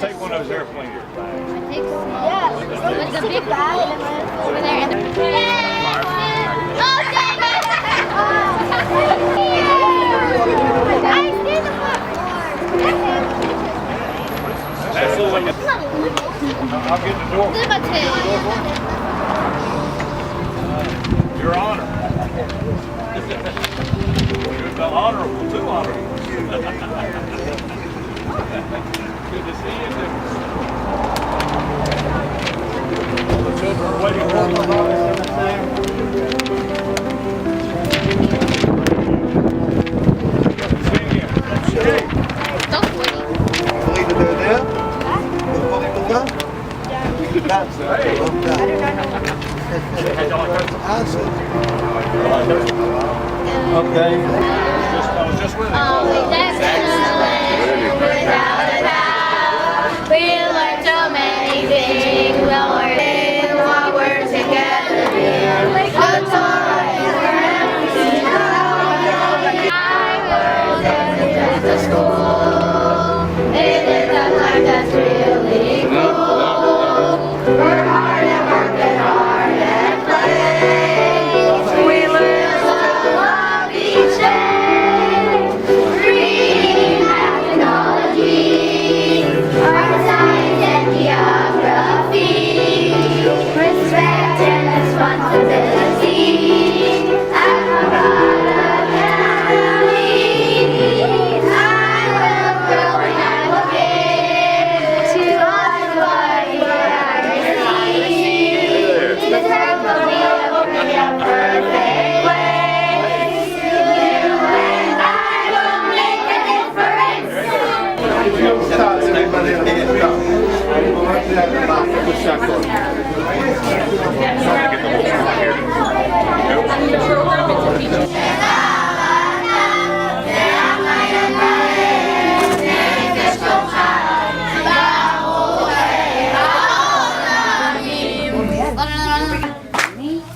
take one of those airplane bags. Yeah, it's a big bag over there. And Absolutely. I'll get the door. Your honor. You're the honorable, too honorable. Good to see you. The children are waiting for the harvest in the same. See you. Okay. I was just with you. without a doubt, we learned so many things. When we're in what we're together in. The toys were empty. I was at the school. It is a life that's really cool. Work hard and work and hard and play. We learn to love each day. Reading, math, technology, art, science, and geography. Respect and responsibility. I'm a God of family. I will grow and I will give to us what we have received. This earth will be a perfect place. You and I will make a difference.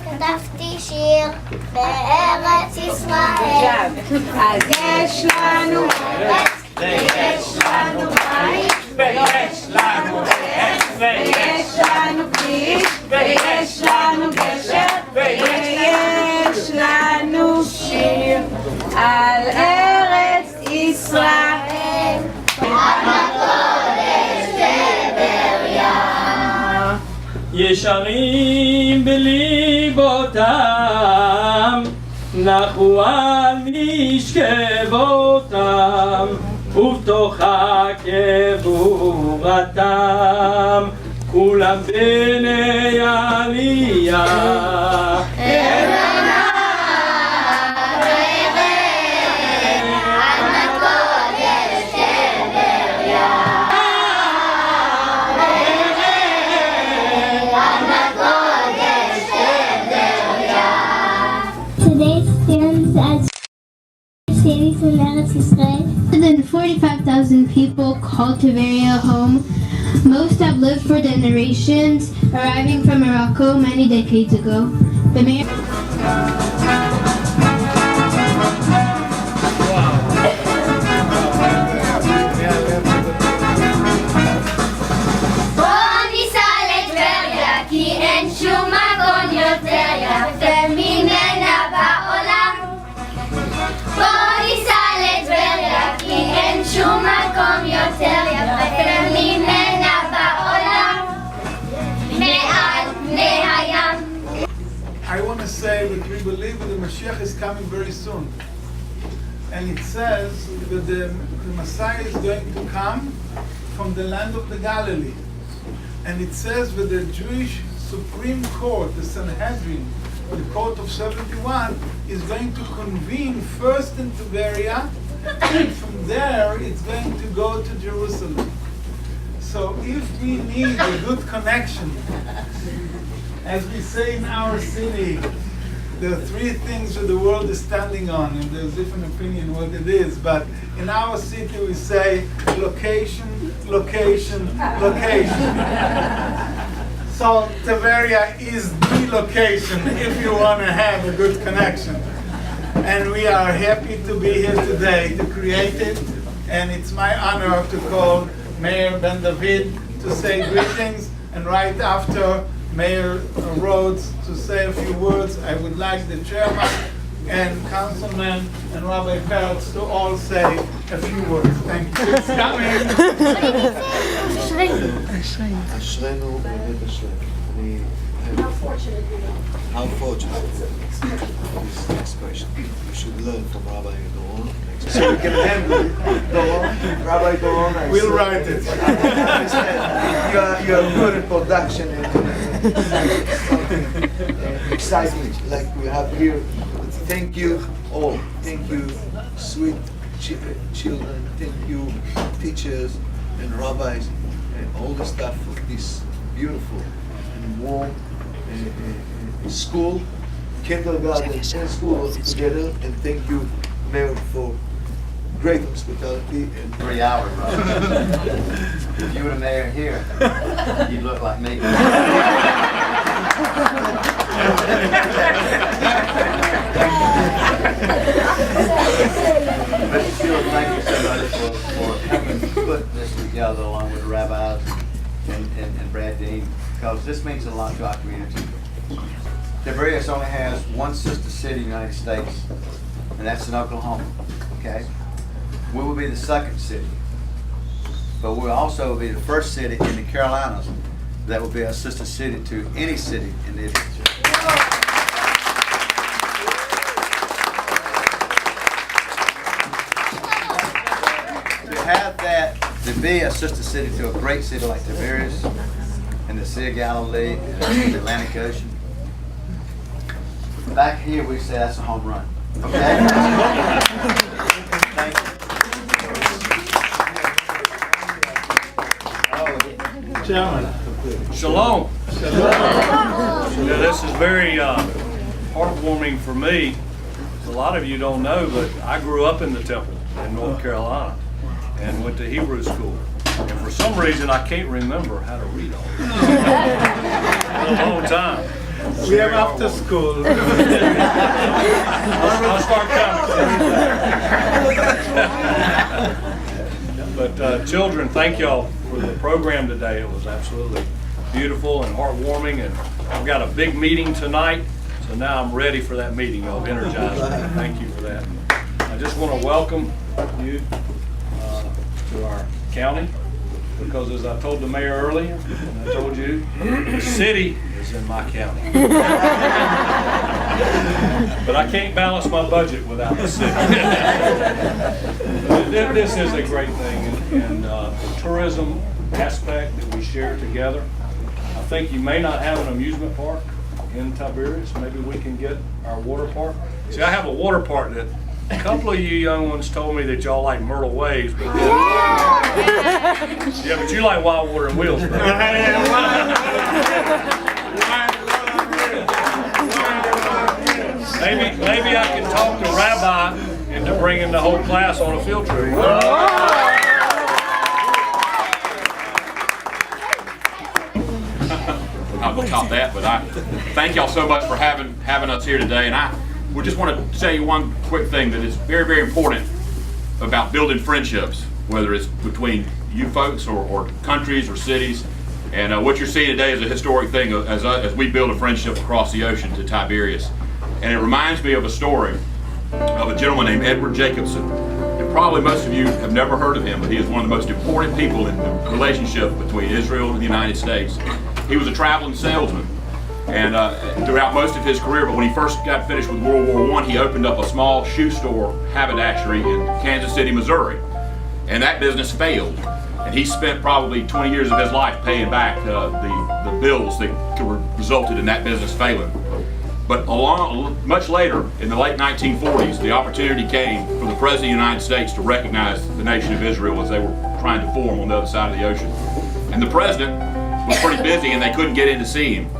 כתבתי שיר בארץ ישראל. אז יש לנו ארץ, ויש לנו בית, ויש לנו עץ, ויש לנו כביש, ויש לנו גשר, ויש לנו שיר על ארץ ישראל. עם הקודש טבריה. ישרים בליבותם, נחו על משכבותם, ובתוכה קבורתם, כולם בני עלייה. Today stands as cities in Eretz Israel. More than 45,000 people call Tiveria home. Most have lived for generations, arriving from Morocco many decades ago. The mayor בוא ניסע לטבריה, כי אין שום מקום יותר יפה ממנה בעולם. בוא ניסע לטבריה, כי אין שום מקום יותר יפה ממנה בעולם. מעל פני הים. I want to say that we believe that the Mashiach is coming very soon. And it says that the Messiah is going to come from the land of the Galilee. And it says that the Jewish Supreme Court, the Sanhedrin, the Court of 71, is going to convene first in Tiberia, and from there it's going to go to Jerusalem. So if we need a good connection, as we say in our city, there are three things that the world is standing on, and there's different opinion what it is, but in our city we say location, location, location. So Tiveria is the location if you want to have a good connection. And we are happy to be here today to create it, and it's my honor to call Mayor Ben David to say greetings, and right after Mayor Rhodes to say a few words. I would like the chairman and councilman and Rabbi Peretz to all say a few words. Thank you. It's coming. אשרינו באמת אשרינו. How fortunate. This expression. We should learn from Rabbi Doron. So we can handle it. Doron, Rabbi Doron. We'll write it. I understand. You are good at production and excitement like we have here. Thank you all. Thank you, sweet children. Thank you, teachers and rabbis and all the staff of this beautiful and warm school, kindergarten and school together. And thank you, Mayor, for great hospitality and 3 hours, bro. If you were the mayor here, you'd look like me. But still, thank you so much for helping put this together along with the rabbis and Brad Dean, because this means a lot to our community. Tiveria only has one sister city in the United States, and that's in Oklahoma, okay? We will be the second city, but we'll also be the first city in the Carolinas that will be a sister city to any city in the Israel. To have that, to be a sister city to a great city like Tiveria and the Sea of Galilee and the Atlantic Ocean, back here we say that's a home run, okay? Thank you. Chairman. Shalom. Yeah, this is very heartwarming for me. A lot of you don't know, but I grew up in the temple in North Carolina and went to Hebrew school. And for some reason, I can't remember how to read all this. It's a long time. We have after school. I'll start coming. But children, thank y'all for the program today. It was absolutely beautiful and heartwarming, and I've got a big meeting tonight, so now I'm ready for that meeting. Y'all have energized me. Thank you for that. I just want to welcome you to our county, because as I told the mayor earlier, and I told you, the city is in my county. But I can't balance my budget without the city. This is a great thing, and the tourism aspect that we share together. I think you may not have an amusement park in Tiberias. Maybe we can get our water park. See, I have a water park that a couple of you young ones told me that y'all like Myrtle Waves, but yeah, but you like Wild Water and Wheels, bro. Maybe I can talk to Rabbi into bringing the whole class on a field trip. I will top that, but I thank y'all so much for having us here today. And we just want to tell you one quick thing that is very, very important about building friendships, whether it's between you folks or countries or cities. And what you're seeing today is a historic thing as we build a friendship across the ocean to Tiberias. And it reminds me of a story of a gentleman named Edward Jacobson. And probably most of you have never heard of him, but he is one of the most important people in the relationship between Israel and the United States. He was a traveling salesman, and throughout most of his career, but when he first got finished with World War I, he opened up a small shoe store haberdashery in Kansas City, Missouri. And that business failed. And he spent probably 20 years of his life paying back the bills that resulted in that business failing. But much later, in the late 1940s, the opportunity came for the President of the United States to recognize the nation of Israel as they were trying to form on the other side of the ocean. And the President was pretty busy and they couldn't get in to see him.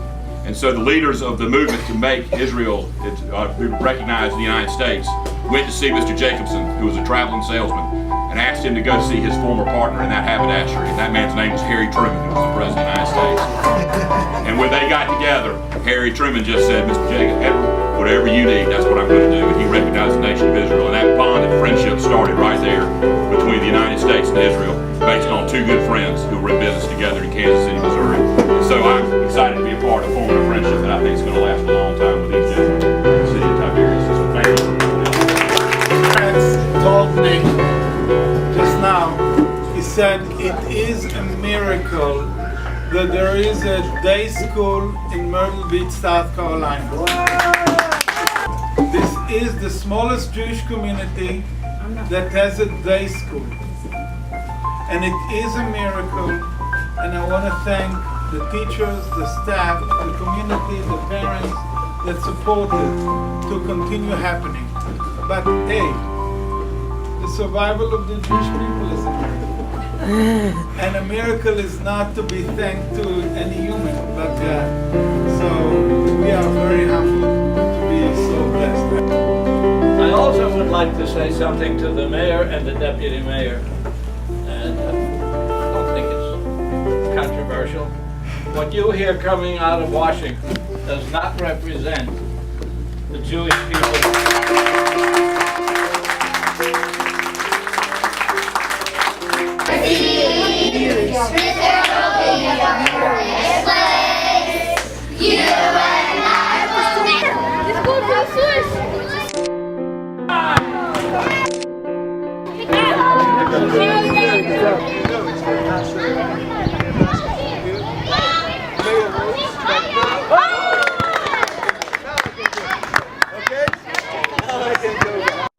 And so the leaders of the movement to make Israel recognize the United States went to see Mr. Jacobson, who was a traveling salesman, and asked him to go see his former partner in that haberdashery. And that man's name was Harry Truman, who was the President of the United States. And when they got together, Harry Truman just said, Mr. Jacob, Edward, whatever you need, that's what I'm going to do. And he recognized the nation of Israel. And that bond of friendship started right there between the United States and Israel, based on two good friends. opening just now, he said it is a miracle that there is a day school in Myrtle Beach, South Carolina. This is the smallest Jewish community that has a day school. And it is a miracle, and I want to thank the teachers, the staff, the community, the parents that support it to continue happening. But hey, the survival of the Jewish people is a miracle. And a miracle is not to be thanked to any human but God. So we are very humbled to be so blessed. I also would like to say something to the mayor and the deputy mayor. And I don't think it's controversial. What you hear coming out of Washington does not represent the Jewish people.